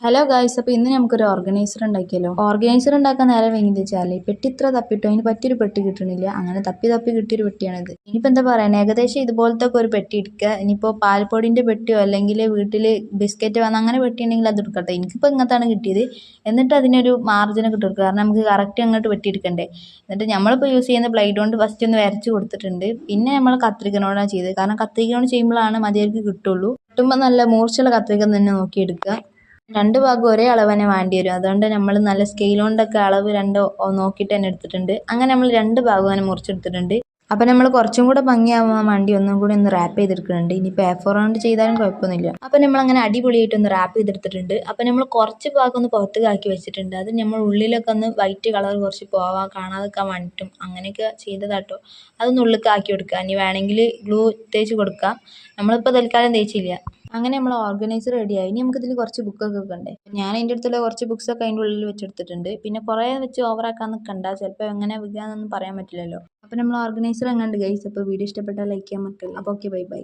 Hello guys, അപ്പോൾ ഇന്ന് നമുക്കൊരു ഓർഗനൈസർ ഉണ്ടാക്കിയല്ലോ. ഓർഗനൈസർ ഉണ്ടാക്കാൻ നേരം വൈകിയെന്ന് വെച്ചാൽ പെട്ടി ഇത്ര തപ്പിട്ടോ അതിന് പറ്റിയൊരു പെട്ടി കിട്ടണില്ല. അങ്ങനെ തപ്പി തപ്പി കിട്ടിയൊരു പെട്ടിയാണിത്. ഇനിയിപ്പോൾ എന്താ പറയുക, ഏകദേശം ഇതുപോലത്തെ ഒക്കെ ഒരു പെട്ടി എടുക്കുക. ഇനിയിപ്പോൾ പാൽപ്പൊടിൻ്റെ പെട്ടിയോ അല്ലെങ്കിൽ വീട്ടിൽ ബിസ്ക്കറ്റ് വന്ന് അങ്ങനെ പെട്ടി ഉണ്ടെങ്കിൽ അത് എടുക്കട്ടെ. എനിക്കിപ്പോൾ ഇങ്ങനത്താണ് കിട്ടിയത്. എന്നിട്ട് അതിനൊരു മാർജിനൊക്കെ ഇട്ട് കൊടുക്കുക, കാരണം നമുക്ക് കറക്റ്റ് അങ്ങോട്ട് വെട്ടി എടുക്കണ്ടേ. എന്നിട്ട് നമ്മളിപ്പോൾ യൂസ് ചെയ്യുന്ന ബ്ലേഡ് കൊണ്ട് ഫസ്റ്റ് ഒന്ന് വരച്ച് കൊടുത്തിട്ടുണ്ട്. പിന്നെ നമ്മൾ കത്രികനോടാണ് ചെയ്തത്, കാരണം കത്രികനോട് ചെയ്യുമ്പോഴാണ് മതിയാർക്ക് കിട്ടുള്ളൂ. കിട്ടുമ്പോൾ നല്ല മൂർച്ചയുള്ള കത്രിക തന്നെ നോക്കി എടുക്കുക. രണ്ട് ഭാഗവും ഒരേ അളവ് തന്നെ വേണ്ടി വരും. അതുകൊണ്ട് നമ്മൾ നല്ല സ്കെയിൽ കൊണ്ടൊക്കെ അളവ് രണ്ടോ നോക്കിയിട്ട് തന്നെ എടുത്തിട്ടുണ്ട്. അങ്ങനെ നമ്മൾ രണ്ട് ഭാഗവും അങ്ങനെ മുറിച്ചെടുത്തിട്ടുണ്ട്. അപ്പം നമ്മൾ കുറച്ചും കൂടെ ഭംഗിയാവാൻ വേണ്ടി ഒന്നും കൂടി ഒന്ന് റാപ്പ് ചെയ്തെടുക്കുന്നുണ്ട്. ഇനിയിപ്പോൾ A4 കൊണ്ട് ചെയ്താലും കുഴപ്പമൊന്നുമില്ല. അപ്പം നമ്മളങ്ങനെ അടിപൊളിയായിട്ട് ഒന്ന് റാപ്പ് ചെയ്തെടുത്തിട്ടുണ്ട്. അപ്പം നമ്മൾ കുറച്ച് ഭാഗം ഒന്ന് പുറത്തേക്കാക്കി വെച്ചിട്ടുണ്ട്. അത് നമ്മൾ ഉള്ളിലൊക്കെ ഒന്ന് വൈറ്റ് കളർ കുറച്ച് പോവാൻ കാണാതെക്കാൻ വേണ്ടിയിട്ടും അങ്ങനെയൊക്കെ ചെയ്തതാട്ടോ. അതൊന്ന് ഉള്ളിലേക്ക് ആക്കി കൊടുക്കുക. ഇനി വേണമെങ്കിൽ ഗ്ലൂ തേച്ച് കൊടുക്കാം. നമ്മളിപ്പോൾ തൽക്കാലം തേച്ചില്ല. അങ്ങനെ നമ്മൾ ഓർഗനൈസർ റെഡിയായി. ഇനി നമുക്കിതിൽ കുറച്ച് ബുക്കൊക്കെ വെക്കണ്ടേ. ഞാൻ എൻ്റെ അടുത്തുള്ള കുറച്ച് ബുക്സൊക്കെ അതിൻ്റെ ഉള്ളിൽ വെച്ചെടുത്തിട്ടുണ്ട്. പിന്നെ കുറേ വെച്ച് ഓവറാക്കാൻ നിൽക്കണ്ട, ചിലപ്പോൾ എങ്ങനെ വിൽക്കാന്നൊന്നും പറയാൻ പറ്റില്ലല്ലോ. അപ്പോൾ നമ്മൾ ഓർഗനൈസർ എങ്ങാണ്ട് ഗൈസ്. അപ്പോൾ വീഡിയോ ഇഷ്ടപ്പെട്ടാൽ ലൈക്ക് ചെയ്യാൻ മറക്കല്ലേ. അപ്പോൾ ഓക്കെ, ബൈ ബൈ.